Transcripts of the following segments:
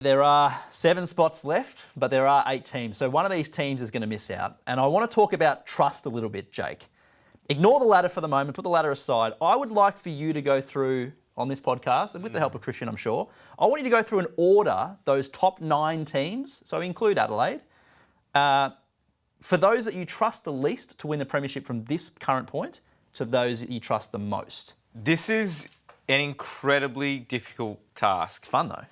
There are 7 spots left, but there are 8 teams. So one of these teams is going to miss out. And I want to talk about trust a little bit, Jake. Ignore the ladder for the moment, put the ladder aside. I would like for you to go through on this podcast, and with the help of Christian, I'm sure, I want you to go through and order those top 9 teams, so include Adelaide, for those that you trust the least to win the premiership from this current point to those that you trust the most. This is an incredibly difficult task. It's fun, though.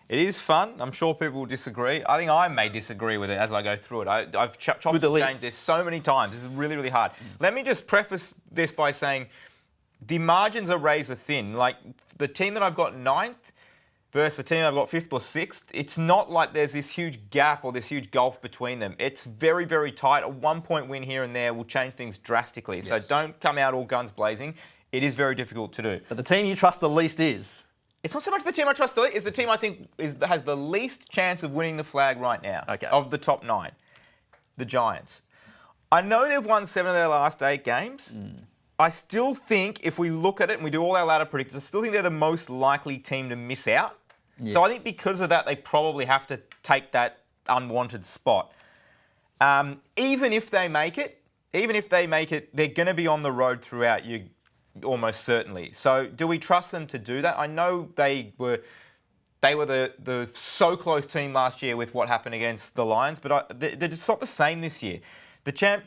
It is fun. I'm sure people will disagree. I think I may disagree with it as I go through it. I've chopped and changed this so many times. This is really, really hard. Let me just preface this by saying the margins are razor thin. Like, the team that I've got 9th versus the team I've got 5th or 6th, it's not like there's this huge gap or this huge gulf between them. It's very, very tight. A 1-point win here and there will change things drastically. Yes. So don't come out all guns blazing. It is very difficult to do. But the team you trust the least is? It's not so much the team I trust the least, it's the team I think has the least chance of winning the flag right now of the top 9, the Giants. I know they've won 7 of their last 8 games. I still think if we look at it and we do all our ladder predictors, I still think they're the most likely team to miss out. Yes. So I think because of that, they probably have to take that unwanted spot. Even if they make it, they're going to be on the road throughout almost certainly. So do we trust them to do that? I know they were the so close team last year with what happened against the Lions, but they're just not the same this year.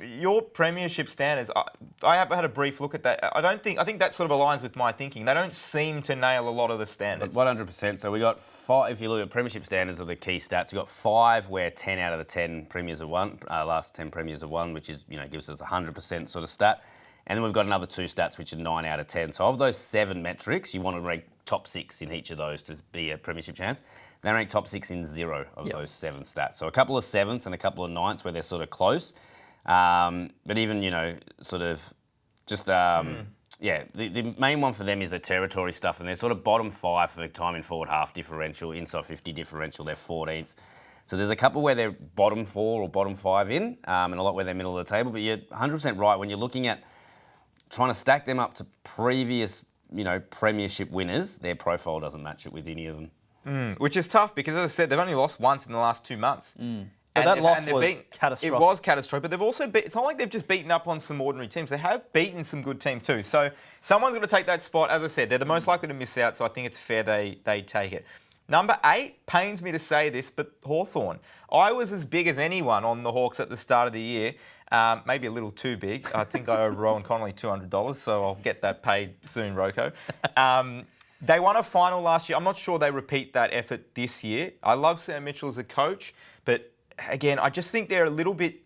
Your premiership standards, I have had a brief look at that. I think that sort of aligns with my thinking. They don't seem to nail a lot of the standards. 100%. So we got 5, if you look at premiership standards of the key stats, we've got 5 where 10 out of the 10 premiers have won, last 10 premiers have won, which is, gives us a 100% sort of stat. And then we've got another 2 stats, which are 9 out of 10. So of those 7 metrics, you want to rank top 6 in each of those to be a premiership chance. They rank top 6 in 0 of those 7 stats. So a couple of 7s and a couple of 9s where they're sort of close. But even, the main one for them is the territory stuff. And they're sort of bottom 5 for the time in forward half differential, inside 50 differential, they're 14th. So there's a couple where they're bottom 4 or bottom 5 in, and a lot where they're middle of the table. But you're 100% right when you're looking at trying to stack them up to previous, premiership winners, their profile doesn't match it with any of them. Which is tough because, as I said, they've only lost once in the last 2 months. But that loss was catastrophic. It was catastrophic, but they've also it's not like they've just beaten up on some ordinary teams. They have beaten some good teams too. So someone's going to take that spot. As I said, they're the most likely to miss out, so I think it's fair they take it. Number 8, pains me to say this, but Hawthorn. I was as big as anyone on the Hawks at the start of the year. Maybe a little too big. I think I owe Rowan Connolly $200, so I'll get that paid soon, Rocco. They won a final last year. I'm not sure they repeat that effort this year. I love Sam Mitchell as a coach, but again, I just think they're a little bit...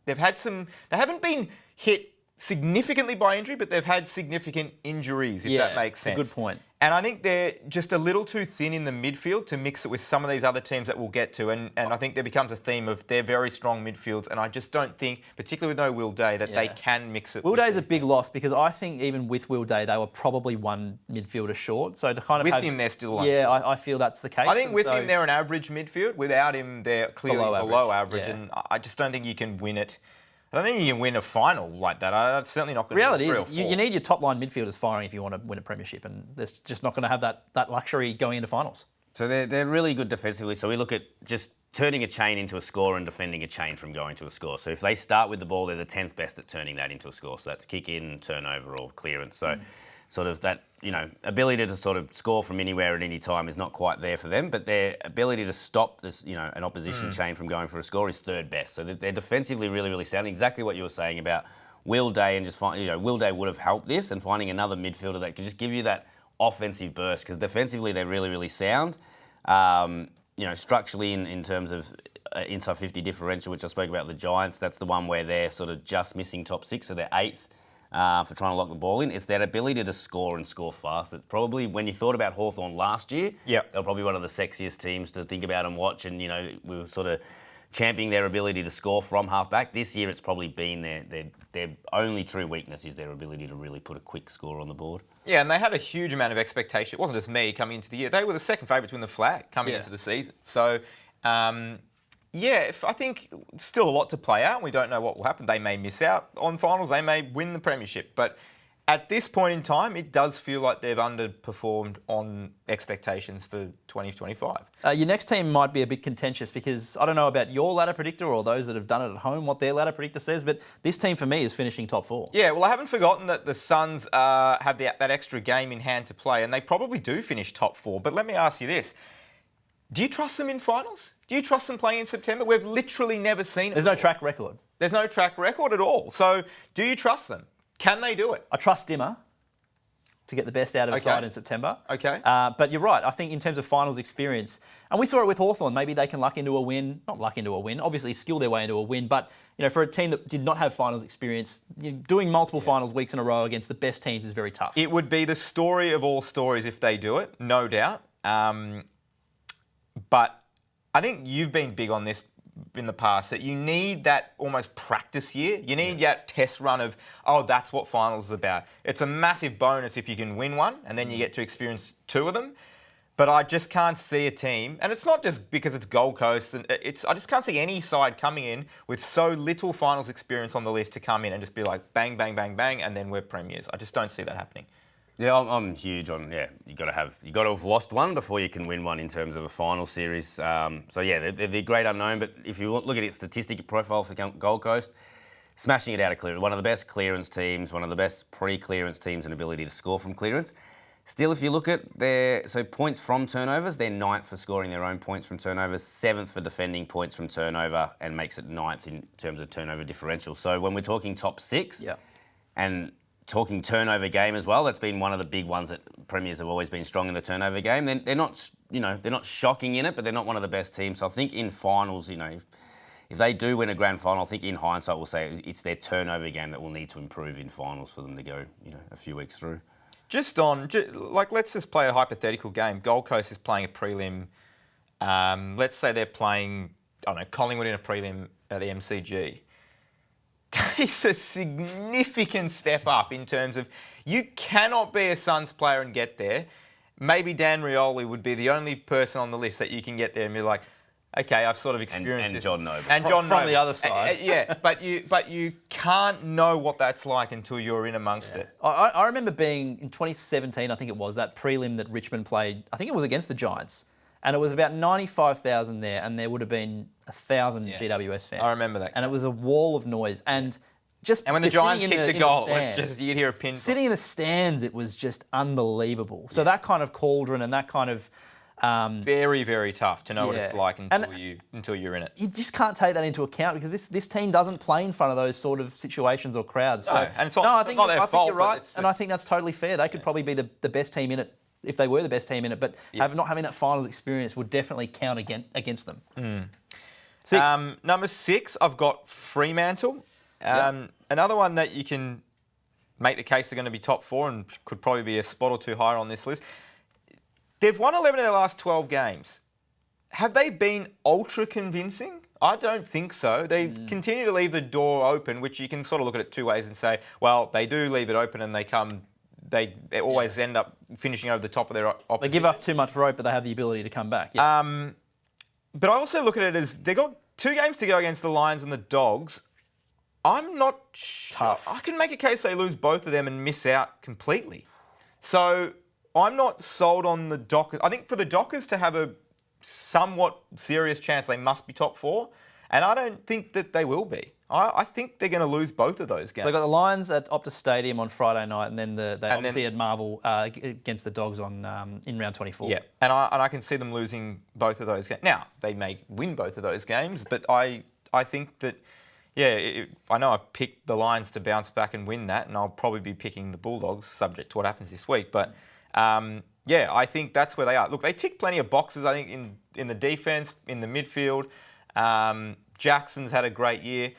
They haven't been hit significantly by injury, but they've had significant injuries, if that makes sense. That's a good point. And I think they're just a little too thin in the midfield to mix it with some of these other teams that we'll get to. And I think there becomes a theme of they're very strong midfields. And I just don't think, particularly with no Will Day, that they can mix it. Will Day's a big loss because I think even with Will Day, they were probably one midfielder short. So to kind of with him, they're still one. Yeah, I feel that's the case. I think with him, they're an average midfield. Without him, they're clearly below average. And I just don't think you can win it. I don't think you can win a final like that. That's certainly not going to be a real reality is you need your top-line midfielders firing if you want to win a premiership, and they're just not going to have that luxury going into finals. So they're really good defensively. So we look at just turning a chain into a score and defending a chain from going to a score. So if they start with the ball, they're the 10th best at turning that into a score. So that's kick in, turnover, or clearance. So sort of that, ability to sort of score from anywhere at any time is not quite there for them, but their ability to stop this, an opposition chain from going for a score is 3rd best. So they're defensively really, really sound. Exactly what you were saying about Will Day, and just Will Day would have helped this, and finding another midfielder that could just give you that offensive burst, because defensively they're really, really sound. Structurally in terms of inside 50 differential, which I spoke about the Giants, that's the one where they're sort of just missing top 6, so they're 8th. For trying to lock the ball in. It's that ability to score and score fast. It's probably, when you thought about Hawthorn last year, they were probably one of the sexiest teams to think about and watch, and, we were sort of championing their ability to score from half-back. This year it's probably been their only true weakness is their ability to really put a quick score on the board. Yeah, and they had a huge amount of expectation. It wasn't just me coming into the year. They were the second favourite to win the flag coming into the season. So... I think still a lot to play out. We don't know what will happen. They may miss out on finals. They may win the premiership. But at this point in time, it does feel like they've underperformed on expectations for 2025. Your next team might be a bit contentious because I don't know about your ladder predictor or those that have done it at home, what their ladder predictor says, but this team for me is finishing top 4. Yeah, well, I haven't forgotten that the Suns have that extra game in hand to play, and they probably do finish top 4. But let me ask you this. Do you trust them in finals? Do you trust them playing in September? We've literally never seen it. There's no track record. There's no track record at all. So do you trust them? Can they do it? I trust Dimmer to get the best out of a side in September. Okay. But you're right. I think in terms of finals experience, and we saw it with Hawthorn, maybe they can luck into a win. Not luck into a win, obviously skill their way into a win. But for a team that did not have finals experience, doing multiple finals weeks in a row against the best teams is very tough. It would be the story of all stories if they do it, no doubt. But I think you've been big on this in the past, that you need that almost practice year. You need that test run of, that's what finals is about. It's a massive bonus if you can win one and then you get to experience 2 of them. But I just can't see a team, and it's not just because it's Gold Coast, I just can't see any side coming in with so little finals experience on the list to come in and just be like bang, bang, bang, bang, and then we're premiers. I just don't see that happening. Yeah, I'm huge on, you got to have lost one before you can win one in terms of a final series. So yeah, they're the great unknown, but if you look at its statistic profile for Gold Coast, smashing it out of clearance, one of the best clearance teams, one of the best pre-clearance teams and ability to score from clearance. Still, if you look at so points from turnovers, they're 9th for scoring their own points from turnovers, 7th for defending points from turnover, and makes it 9th in terms of turnover differential. So when we're talking top 6, and talking turnover game as well, that's been one of the big ones that premiers have always been strong in the turnover game. They're not, they're not shocking in it, but they're not one of the best teams. So I think in finals, if they do win a grand final, I think in hindsight we'll say it's their turnover game that will need to improve in finals for them to go, a few weeks through. Let's just play a hypothetical game. Gold Coast is playing a prelim. Let's say they're playing, Collingwood in a prelim at the MCG. It's a significant step up in terms of you cannot be a Suns player and get there. Maybe Dan Rioli would be the only person on the list that you can get there and be like, okay, I've sort of experienced this. John Noble. And John from Noble. the other side. But you can't know what that's like until you're in amongst it. I remember being in 2017, I think it was, that prelim that Richmond played, I think it was against the Giants. And it was about 95,000 there, and there would have been 1,000 GWS fans. I remember that. And it was a wall of noise. And when the Giants kicked a goal, it was just, you'd hear a pin. Sitting in the stands, it was just unbelievable. So that kind of cauldron and that kind of... very, very tough to know what it's like until you're in it. You just can't take that into account because this team doesn't play in front of those sort of situations or crowds. So, and it's not, it's not their fault. I think you're right, and I think that's totally fair. They could probably be the best team in it if they were the best team in it, but not having that finals experience would definitely count against them. 6. Number 6, I've got Fremantle. Another one that you can make the case they're going to be top 4 and could probably be a spot or 2 higher on this list. They've won 11 of their last 12 games. Have they been ultra convincing? I don't think so. They continue to leave the door open, which you can sort of look at it 2 ways and say, well, they do leave it open and they always end up finishing over the top of their opposition. They give up too much rope, but they have the ability to come back. But I also look at it as they've got 2 games to go against the Lions and the Dogs. I'm not sure. I can make a case they lose both of them and miss out completely. So I'm not sold on the Dockers. I think for the Dockers to have a somewhat serious chance, they must be top 4. And I don't think that they will be. I think they're going to lose both of those games. So they've got the Lions at Optus Stadium on Friday night, and then they obviously at Marvel against the Dogs in round 24. Yeah, and I can see them losing both of those games. Now, they may win both of those games, but I think that, I know I've picked the Lions to bounce back and win that, and I'll probably be picking the Bulldogs, subject to what happens this week. But, I think that's where they are. Look, they tick plenty of boxes, I think, in the defence, in the midfield. Jackson's had a great year.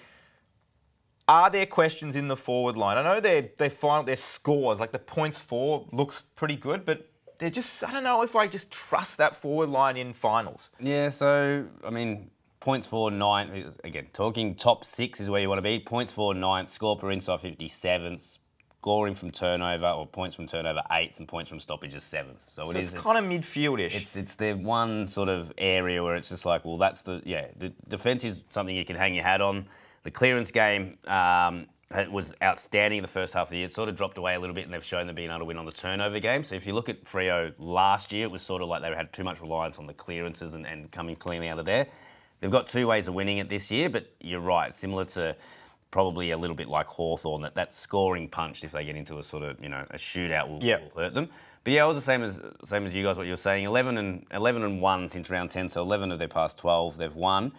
Are there questions in the forward line? I know their scores, like the points for, looks pretty good, but they're just, I don't know if I just trust that forward line in finals. Yeah, so, points for 9th, again, talking top 6 is where you want to be. Points for 9th, score per inside 57th, scoring from turnover or points from turnover 8th, and points from stoppages 7th. So it's kind of midfield-ish. It's the one sort of area where it's just like, well, the defence is something you can hang your hat on. The clearance game, it was outstanding in the first half of the year. It sort of dropped away a little bit, and they've shown them being able to win on the turnover game. So if you look at Freo last year, it was sort of like they had too much reliance on the clearances and coming cleanly out of there. They've got two ways of winning it this year, but you're right, similar to probably a little bit like Hawthorn, that scoring punch, if they get into a sort of, a shootout will hurt them. But yeah, it was the same as you guys, what you were saying. 11 and 1 since round 10, so 11 of their past 12 they've won.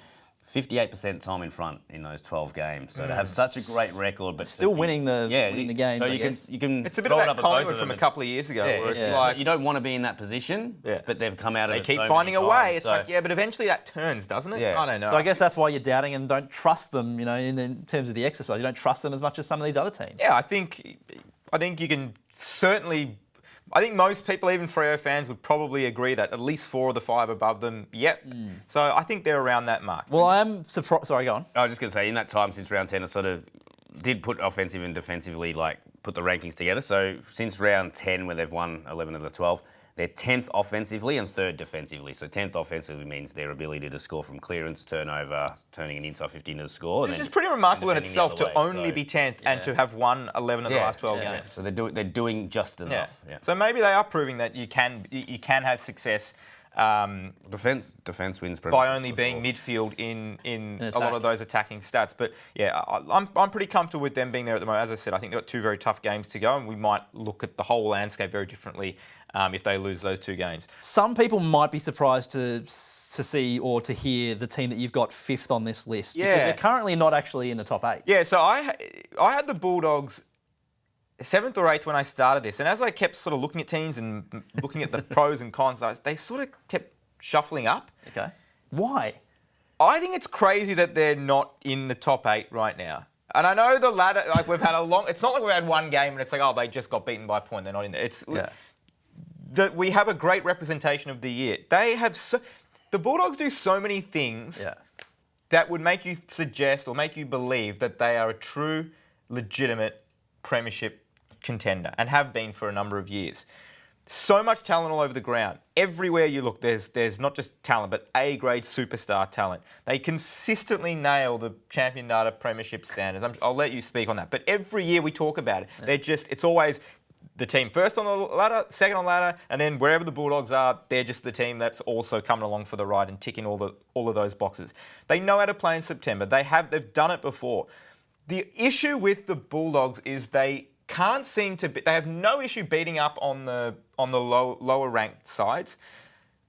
58% time in front in those 12 games. So to have such a great record, but still winning the games. So you can it's a bit of that Collingwood from a couple of years ago, where it's like you don't want to be in that position, but they've come out of it. They keep so finding a way. times, It's like but eventually that turns, doesn't it? Yeah. I don't know. So I guess that's why you're doubting and don't trust them. In terms of the exercise, you don't trust them as much as some of these other teams. Yeah, I think you can certainly. I think most people, even Freo fans, would probably agree that at least 4 of the 5 above them, So I think they're around that mark. Well, I am surprised. Sorry, go on. I was just going to say, in that time since round 10, it sort of did put offensive and defensively, put the rankings together. So since round 10, where they've won 11 of the 12, they're 10th offensively and 3rd defensively. So 10th offensively means their ability to score from clearance, turnover, turning an inside 50 into a score. This is pretty remarkable in itself to only be 10th and to have won 11 of the last 12 games. So they're doing just enough. Yeah. So maybe they are proving that you can have success. Defense wins by only being midfield in a lot of those attacking stats. But yeah, I'm pretty comfortable with them being there at the moment. As I said, I think they've got 2 very tough games to go, and we might look at the whole landscape very differently if they lose those 2 games. Some people might be surprised to see or to hear the team that you've got 5th on this list because they're currently not actually in the top 8. Yeah, so I had the Bulldogs 7th or 8th when I started this, and as I kept sort of looking at teams and looking at the pros and cons, they sort of kept shuffling up. Okay. Why? I think it's crazy that they're not in the top 8 right now. And I know the ladder, we've had it's not like we've had one game and it's like, they just got beaten by a point, they're not in there. That we have a great representation of the year. The Bulldogs do so many things that would make you suggest or make you believe that they are a true, legitimate premiership contender and have been for a number of years. So much talent all over the ground. Everywhere you look, there's not just talent, but A-grade superstar talent. They consistently nail the Champion Data premiership standards. I'll let you speak on that. But every year we talk about it. It's always the team first on the ladder, second on the ladder, and then wherever the Bulldogs are, they're just the team that's also coming along for the ride and ticking all of those boxes. They know how to play in September. They've done it before. The issue with the Bulldogs is they can't seem to. They have no issue beating up on the lower ranked sides.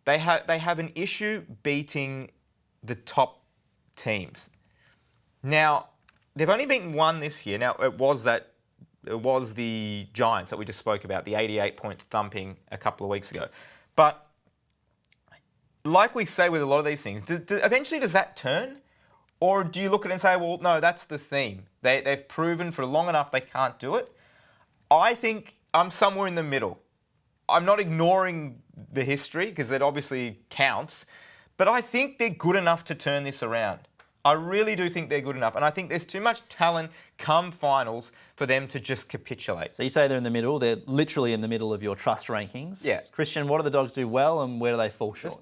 They have an issue beating the top teams. Now they've only beaten one this year. Now it was the Giants that we just spoke about, the 88-point thumping a couple of weeks ago. But like we say with a lot of these things, eventually does that turn? Or do you look at it and say, well, no, that's the theme. They've proven for long enough they can't do it. I think I'm somewhere in the middle. I'm not ignoring the history because it obviously counts, but I think they're good enough to turn this around. I really do think they're good enough. And I think there's too much talent come finals for them to just capitulate. So you say they're in the middle. They're literally in the middle of your trust rankings. Yeah. Christian, what do the Dogs do well and where do they fall short?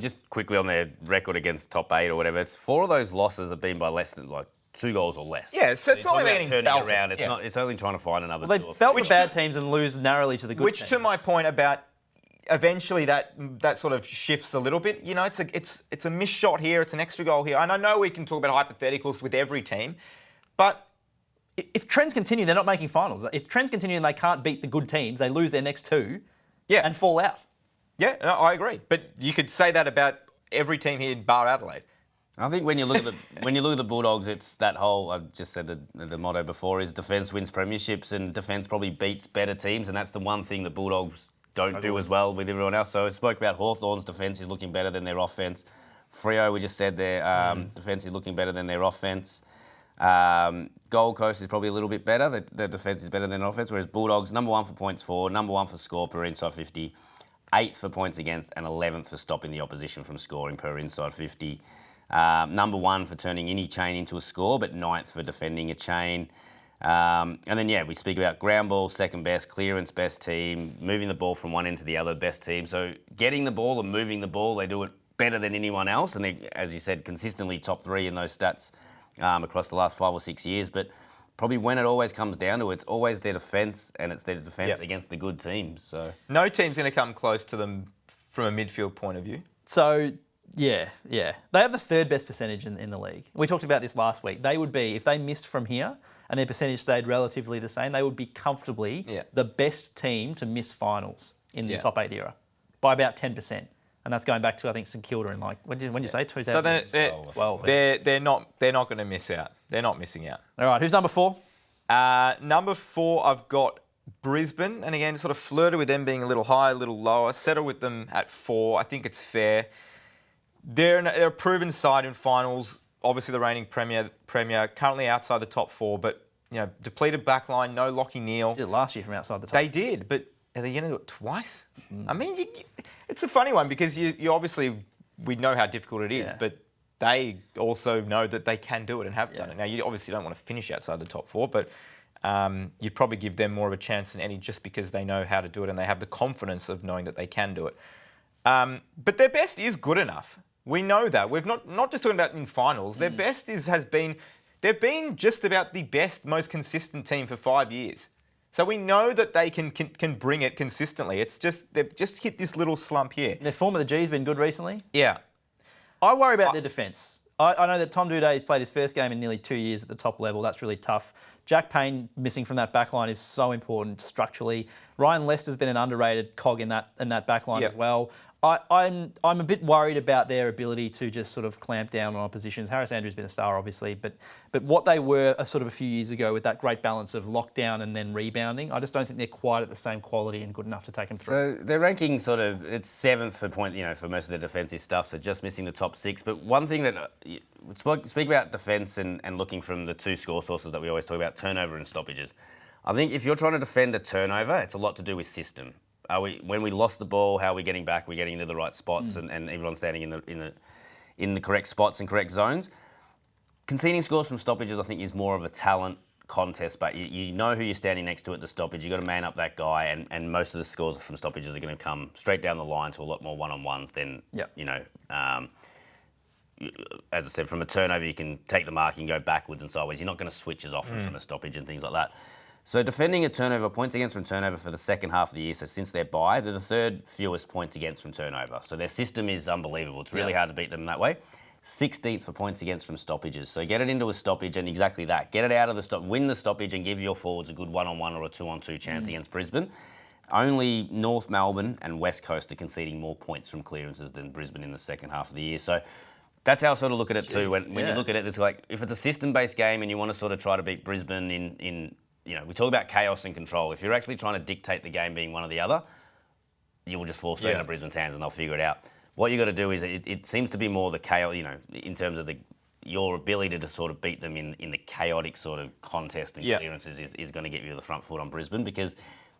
Just quickly on their record against top 8 or whatever, it's 4 of those losses have been by less than 2 goals or less. Yeah, so it's not like they're getting turning belted. around. It's only trying to find another. Well, they felt the bad teams and lose narrowly to the good teams. Which, to my point about eventually that sort of shifts a little bit. It's a missed shot here. It's an extra goal here. And I know we can talk about hypotheticals with every team, but if trends continue, they're not making finals. If trends continue and they can't beat the good teams, they lose their next 2 and fall out. Yeah, no, I agree. But you could say that about every team here bar Adelaide. I think when you look at the Bulldogs, it's that whole. I've just said the motto before is defence wins premierships, and defence probably beats better teams, and that's the one thing the Bulldogs don't do as well with everyone else. So I spoke about Hawthorn's defence is looking better than their offence. Freo, we just said their defence is looking better than their offence. Gold Coast is probably a little bit better. Their defence is better than their offence, whereas Bulldogs, number 1 for points for, number 1 for score per inside 50, 8th for points against, and 11th for stopping the opposition from scoring per inside 50. Number 1 for turning any chain into a score, but 9th for defending a chain. And then, we speak about ground ball, second best, clearance, best team, moving the ball from one end to the other, best team. So getting the ball and moving the ball, they do it better than anyone else. And they, as you said, consistently top 3 in those stats across the last 5 or 6 years. But probably when it always comes down to it, it's always their defence, and it's their defence against the good teams. So no team's going to come close to them from a midfield point of view. So, yeah. They have the third best percentage in the league. We talked about this last week. They would be, if they missed from here and their percentage stayed relatively the same, they would be comfortably the best team to miss finals in the top 8 era by about 10%. And that's going back to, I think, St Kilda in when did you say 2012? So they're not going to miss out. They're not missing out. All right, who's number 4? Number 4, I've got Brisbane, and again, sort of flirted with them being a little higher, a little lower. Settle with them at 4. I think it's fair. They're a proven side in finals. Obviously, the reigning premier, currently outside the top 4, but depleted backline, no Lachie Neale. Did it last year from outside the top. They did, but are they going to do it twice? I mean, it's a funny one because you obviously we know how difficult it is, but they also know that they can do it and have done it. Now, you obviously don't want to finish outside the top 4, but you'd probably give them more of a chance than any just because they know how to do it and they have the confidence of knowing that they can do it. But their best is good enough. We know that. We're not just talking about in finals. Their best they've been just about the best, most consistent team for 5 years. So we know that they can bring it consistently. It's just they've just hit this little slump here. Their form of the G's been good recently. Yeah. I worry about their defence. I know that Tom Doeday's played his first game in nearly 2 years at the top level. That's really tough. Jack Payne missing from that backline is so important structurally. Ryan Lester's been an underrated cog in that backline as well. I'm a bit worried about their ability to just sort of clamp down on oppositions. Harris Andrew's been a star, obviously, but what they were sort of a few years ago with that great balance of lockdown and then rebounding, I just don't think they're quite at the same quality and good enough to take them through. So their ranking it's 7th for point, for most of their defensive stuff, so just missing the top 6. But one thing that speak about defence and looking from the 2 score sources that we always talk about, turnover and stoppages. I think if you're trying to defend a turnover, it's a lot to do with system. When we lost the ball, how are we getting back? We're getting into the right spots and everyone's standing in the correct spots and correct zones. Conceding scores from stoppages, I think, is more of a talent contest, but you know who you're standing next to at the stoppage. You've got to man up that guy, and most of the scores from stoppages are going to come straight down the line to a lot more one-on-ones than, as I said, from a turnover, you can take the mark and go backwards and sideways. You're not going to switch as often from a stoppage and things like that. So defending a turnover, points against from turnover for the second half of the year, so since their bye, they're the 3rd fewest points against from turnover. So their system is unbelievable. It's really hard to beat them that way. 16th for points against from stoppages. So get it into a stoppage and exactly that. Get it out of the stop, win the stoppage and give your forwards a good 1-on-1 or a 2-on-2 chance against Brisbane. Only North Melbourne and West Coast are conceding more points from clearances than Brisbane in the second half of the year. So that's how I sort of look at it too. When you look at it, it's like if it's a system-based game and you want to sort of try to beat Brisbane in we talk about chaos and control. If you're actually trying to dictate the game being one or the other, you will just fall straight into Brisbane's hands and they'll figure it out. What you got to do is it seems to be more the chaos, in terms of your ability to sort of beat them in the chaotic sort of contest and clearances is going to get you the front foot on Brisbane because,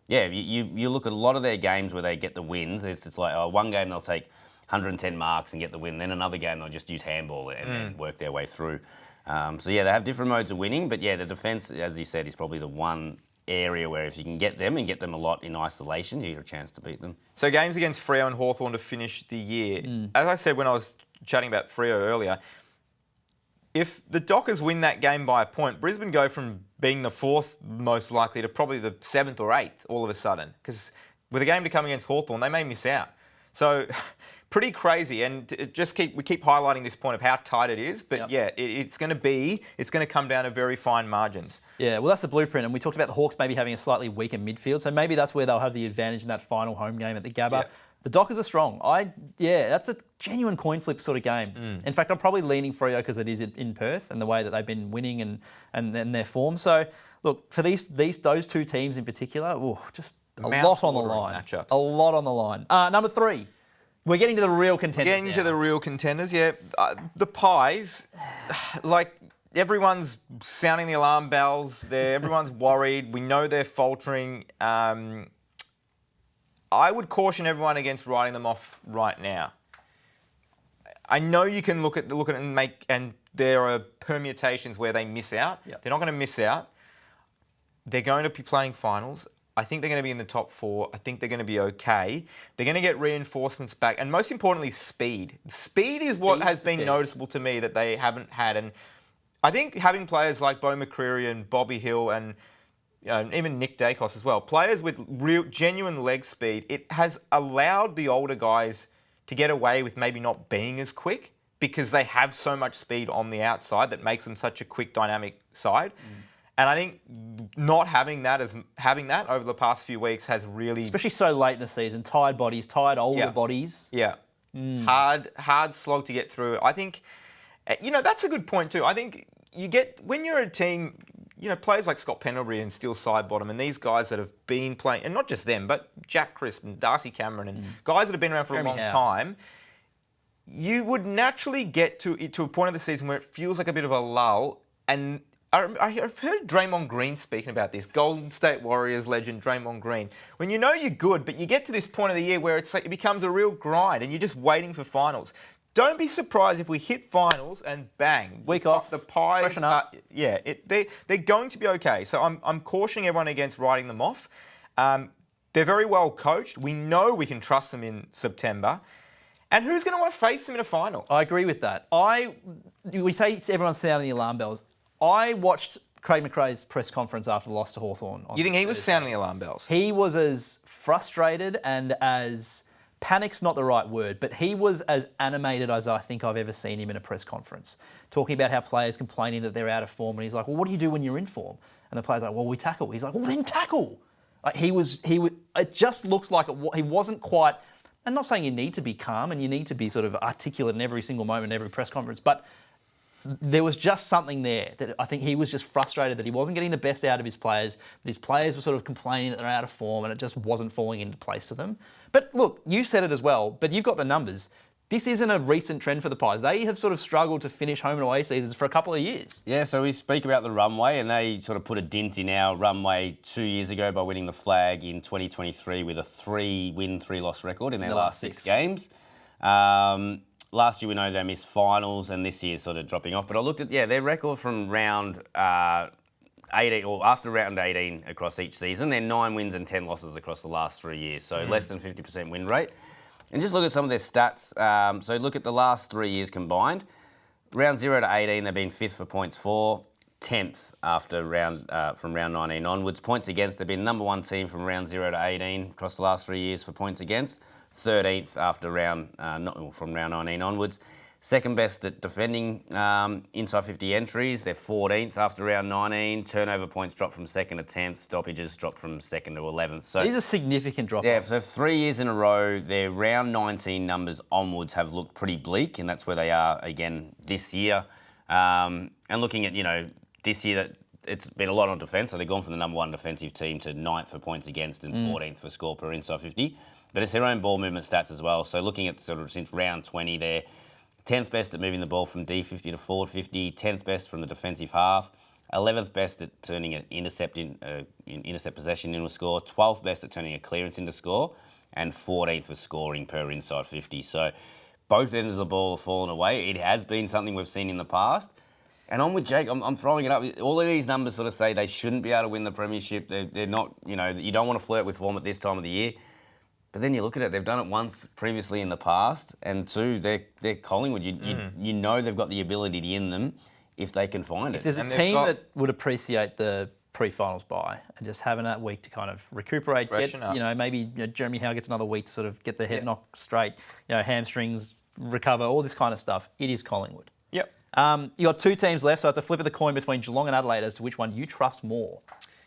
you look at a lot of their games where they get the wins. It's like one game they'll take 110 marks and get the win. Then another game they'll just use handball and work their way through. They have different modes of winning, but the defence, as you said, is probably the one area where if you can get them and get them a lot in isolation, you get a chance to beat them. So games against Freo and Hawthorn to finish the year. As I said when I was chatting about Freo earlier, if the Dockers win that game by a point, Brisbane go from being the 4th most likely to probably the 7th or 8th all of a sudden. Because with a game to come against Hawthorn, they may miss out. So pretty crazy, and we keep highlighting this point of how tight it is. But it's going to come down to very fine margins. Yeah, well, that's the blueprint, and we talked about the Hawks maybe having a slightly weaker midfield, so maybe that's where they'll have the advantage in that final home game at the Gabba. Yeah. The Dockers are strong. That's a genuine coin flip sort of game. In fact, I'm probably leaning Freo because it is in Perth and the way that they've been winning and their form. So look, for those 2 teams in particular, just a lot on the line. Matchups. A lot on the line. Number 3. We're getting to the real contenders. The Pies, everyone's sounding the alarm bells. Everyone's worried. We know they're faltering. I would caution everyone against writing them off right now. I know you can look at it and there are permutations where they miss out. Yep. They're not going to miss out. They're going to be playing finals. I think they're going to be in the top 4. I think they're going to be okay. They're going to get reinforcements back. And most importantly, speed. Speed is what has been noticeable to me that they haven't had. And I think having players like Bo McCreary and Bobby Hill and even Nick Dacos as well, players with real, genuine leg speed, it has allowed the older guys to get away with maybe not being as quick because they have so much speed on the outside that makes them such a quick, dynamic side. And I think not having that over the past few weeks has really... Especially so late in the season, tired bodies, tired older bodies. Yeah. Hard slog to get through. I think, that's a good point too. I think when you're a team, players like Scott Pendlebury and Steele Sidebottom and these guys that have been playing, and not just them, but Jack Crisp and Darcy Cameron and guys that have been around for a long time, you would naturally get to a point of the season where it feels like a bit of a lull. And I've heard Draymond Green speaking about this, Golden State Warriors legend Draymond Green. When you know you're good, but you get to this point of the year where it's like it becomes a real grind and you're just waiting for finals. Don't be surprised if we hit finals and bang. Week off. The Pies. Freshen up. They're going to be okay. So I'm cautioning everyone against writing them off. They're very well coached. We know we can trust them in September. And who's going to want to face them in a final? I agree with that. We say everyone's sounding the alarm bells. I watched Craig McRae's press conference after the loss to Hawthorn. You think he was sounding the alarm bells? He was as frustrated and as... Panic's not the right word, but he was as animated as I think I've ever seen him in a press conference, talking about how players complaining that they're out of form. And he's like, well, what do you do when you're in form? And the player's like, well, we tackle. He's like, well, then tackle. Like it just looked like he wasn't quite... I'm not saying you need to be calm and you need to be sort of articulate in every single moment, every press conference, but there was just something there that I think he was just frustrated that he wasn't getting the best out of his players, that his players were sort of complaining that they're out of form and it just wasn't falling into place to them. But look, you said it as well, but you've got the numbers. This isn't a recent trend for the Pies. They have sort of struggled to finish home and away seasons for a couple of years. Yeah, so we speak about the runway, and they sort of put a dint in our runway 2 years ago by winning the flag in 2023 with a 3-win, 3-loss record in their last 6 games. Last year, we know they missed finals, and this year sort of dropping off. But I looked at, their record from round 18, or after round 18 across each season, they're 9 wins and 10 losses across the last 3 years. So less than 50% win rate. And just look at some of their stats. So look at the last 3 years combined. Round 0 to 18, they've been 5th for points for, 10th after from round 19 onwards. Points against, they've been number 1 team from round 0 to 18 across the last 3 years for points against. 13th after from round 19 onwards. Second best at defending inside 50 entries. They're 14th after round 19. Turnover points dropped from 2nd to 10th. Stoppages dropped from 2nd to 11th. So these are significant drop-offs. Yeah, so 3 years in a row, their round 19 numbers onwards have looked pretty bleak, and that's where they are again this year. And looking at, this year, it's been a lot on defence. So they've gone from the number 1 defensive team to 9th for points against and 14th for score per inside 50. But it's their own ball movement stats as well. So looking at sort of since round 20, they're 10th best at moving the ball from D50 to forward 50, 10th best from the defensive half, 11th best at turning an intercept possession into a score, 12th best at turning a clearance into score, and 14th for scoring per inside 50. So both ends of the ball have fallen away. It has been something we've seen in the past. And I'm with Jake. I'm throwing it up. All of these numbers sort of say they shouldn't be able to win the premiership. They're not, you don't want to flirt with form at this time of the year. But then you look at it, they've done it once previously in the past, and 2, they're Collingwood. You know they've got the ability in them if they can find it. If there's a team that would appreciate the pre-finals bye and just having that week to kind of recuperate, maybe Jeremy Howe gets another week to sort of get the head knocked straight, hamstrings, recover, all this kind of stuff, it is Collingwood. Yep. You got 2 teams left, so it's a flip of the coin between Geelong and Adelaide as to which one you trust more.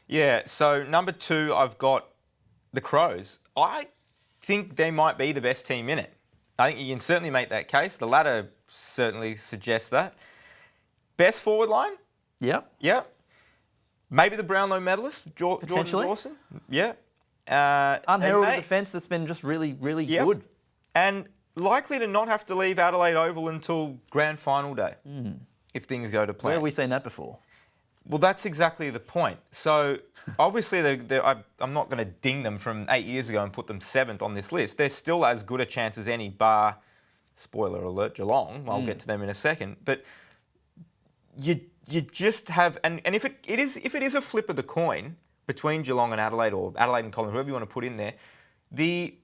Yeah, so number 2, I've got the Crows. I think they might be the best team in it. I think you can certainly make that case. The ladder certainly suggests that. Best forward line? Yeah. Yeah. Maybe the Brownlow medalist, Jordan Dawson? Yeah. Unheralded defence that's been just really, really good. And likely to not have to leave Adelaide Oval until grand final day, if things go to plan. Where have we seen that before? Well, that's exactly the point. So, obviously, I'm not going to ding them from 8 years ago and put them 7th on this list. They're still as good a chance as any, bar, spoiler alert, Geelong. I'll get to them in a second. But you just have, and if it is a flip of the coin between Geelong and Adelaide, or Adelaide and Collingwood, whoever you want to put in there, the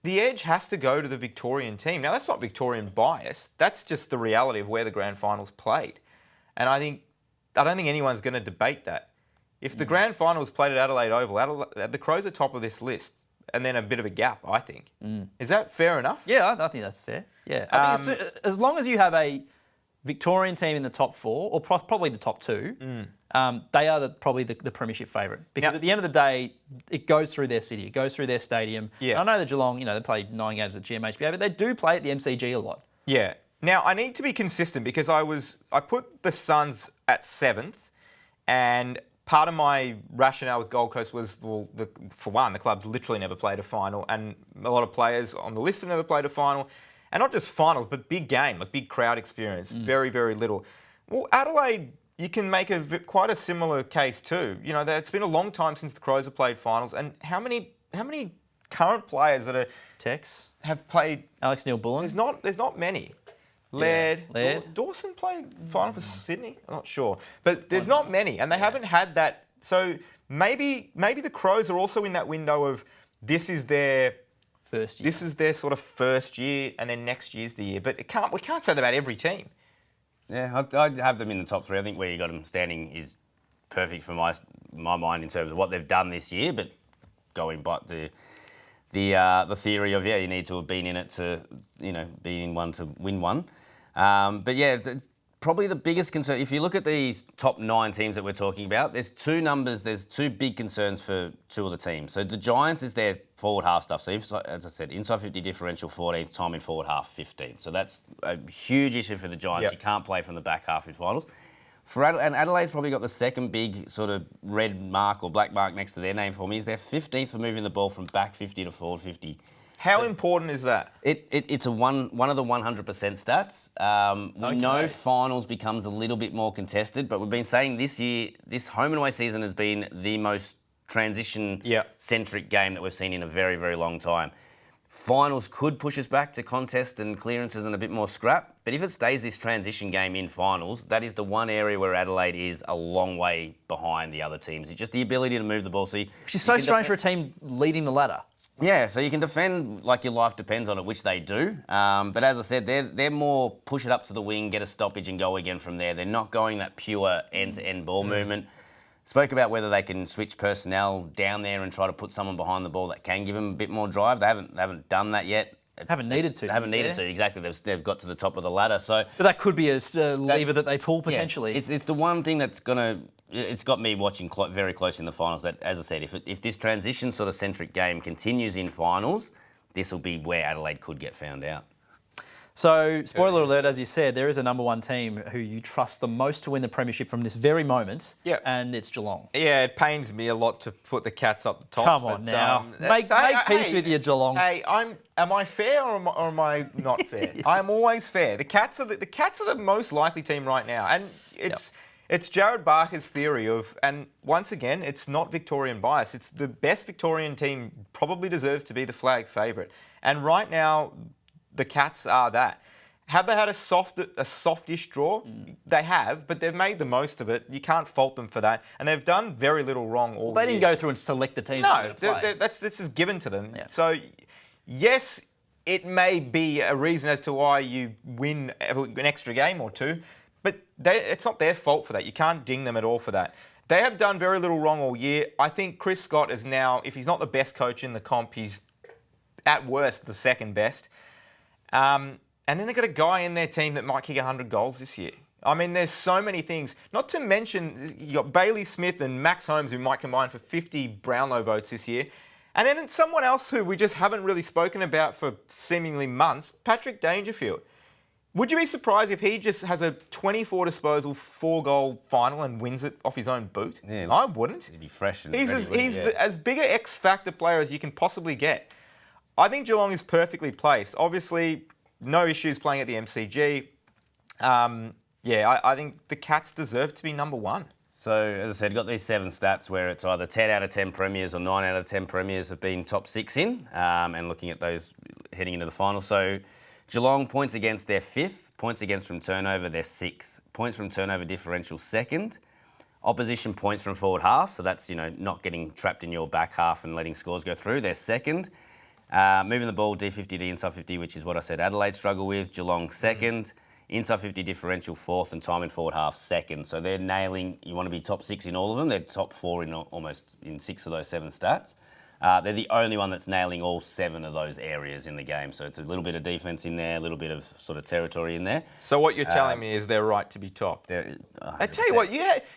edge has to go to the Victorian team. Now, that's not Victorian bias. That's just the reality of where the grand finals played. And I don't think anyone's going to debate that. If the grand final was played at Adelaide Oval, the Crows are top of this list, and then a bit of a gap, I think. Is that fair enough? Yeah, I think that's fair. Yeah, I think as long as you have a Victorian team in the top 4, or probably the top 2, they are probably the premiership favourite. Because at the end of the day, it goes through their city, it goes through their stadium. Yeah. I know that Geelong, they play 9 games at GMHBA, but they do play at the MCG a lot. Yeah. Now, I need to be consistent because I put the Suns at 7th, and part of my rationale with Gold Coast was, for one, the club's literally never played a final, and a lot of players on the list have never played a final. And not just finals, but big game, like big crowd experience. Very, very little. Well, Adelaide, you can make quite a similar case too. It's been a long time since the Crows have played finals, and how many current players that are Tex have played? Alex Neil-Bullen. There's not many. Laird. Dawson played final for Sydney. I'm not sure, but there's not many, and they haven't had that. So maybe the Crows are also in that window of this is their first year. This is their sort of first year, and then next year's the year. But we can't say that about every team. Yeah, I'd have them in the top 3. I think where you got them standing is perfect for my mind in terms of what they've done this year. But going by the theory of you need to have been in it to be in one to win one. But yeah, probably the biggest concern, if you look at these top 9 teams that we're talking about, there's 2 big concerns for 2 of the teams. So the Giants is their forward half stuff. So as I said, inside 50 differential 14th, time in forward half 15th. So that's a huge issue for the Giants. Yep. You can't play from the back half in finals. And Adelaide's probably got the second big sort of red mark or black mark next to their name for me, is they're 15th for moving the ball from back 50 to forward 50. How important is that? It's one of the 100% stats. We know finals becomes a little bit more contested, but we've been saying this year, this home and away season has been the most transition-centric game that we've seen in a very, very long time. Finals could push us back to contest and clearances and a bit more scrap, but if it stays this transition game in finals, that is the one area where Adelaide is a long way behind the other teams. It's just the ability to move the ball. Which is so strange for a team leading the ladder. Yeah, so you can defend like your life depends on it, which they do. But as I said, they're more push it up to the wing, get a stoppage and go again from there. They're not going that pure end-to-end ball movement. Spoke about whether they can switch personnel down there and try to put someone behind the ball that can give them a bit more drive. They haven't done that yet. Haven't needed to. They haven't needed to, exactly. They've got to the top of the ladder. So, but that could be a lever that they pull potentially. Yeah, it's the one thing that's it's got me watching very close in the finals. That, as I said, if this transition sort of centric game continues in finals, this will be where Adelaide could get found out. So, spoiler alert, as you said, there is a number 1 team who you trust the most to win the premiership from this very moment, and it's Geelong. Yeah, it pains me a lot to put the Cats up the top. Come on now. Make peace with your Geelong. Hey, am I fair or am I not fair? I'm always fair. The Cats are the most likely team right now, and it's Jared Barker's theory of, and once again, it's not Victorian bias. It's the best Victorian team probably deserves to be the flag favourite, and right now, the Cats are that. Have they had a softish draw? They have, but they've made the most of it. You can't fault them for that. And they've done very little wrong all year. They didn't go through and select the teams. No, this is given to them. Yeah. So, yes, it may be a reason as to why you win an extra game or 2, but it's not their fault for that. You can't ding them at all for that. They have done very little wrong all year. I think Chris Scott is now, if he's not the best coach in the comp, he's at worst the second best. And then they've got a guy in their team that might kick 100 goals this year. I mean, there's so many things. Not to mention, you got Bailey Smith and Max Holmes, who might combine for 50 Brownlow votes this year. And then someone else who we just haven't really spoken about for seemingly months, Patrick Dangerfield. Would you be surprised if he just has a 24 disposal, 4-goal final and wins it off his own boot? Yeah, I wouldn't. He'd be fresh and he's as big an X-factor player as you can possibly get. I think Geelong is perfectly placed. Obviously, no issues playing at the MCG. I think the Cats deserve to be number 1. So, as I said, got these 7 stats where it's either 10 out of 10 premiers or 9 out of 10 premiers have been top 6 in, and looking at those heading into the final. So, Geelong points against their 5th, points against from turnover their 6th, points from turnover differential 2nd, opposition points from forward half, so that's not getting trapped in your back half and letting scores go through, they're 2nd. Moving the ball D50 to inside 50, which is what I said Adelaide struggle with. Geelong 2nd. inside 50 differential 4th, and time in forward half 2nd. So they're nailing, you want to be top 6 in all of them. They're top 4 in almost in 6 of those 7 stats. They're the only one that's nailing all 7 of those areas in the game. So it's a little bit of defence in there, a little bit of sort of territory in there. So what you're telling me is they're right to be top. I tell you what,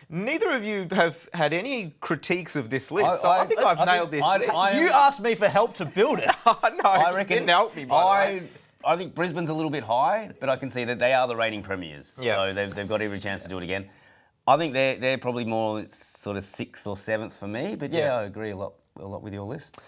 neither of you have had any critiques of this list. I think I've nailed this list. You asked me for help to build it. I reckon you didn't help me, by the way. I think Brisbane's a little bit high, but I can see that they are the reigning premiers. Yeah. So they've got every chance to do it again. I think they're probably more sort of 6th or 7th for me, but I agree a lot with your list.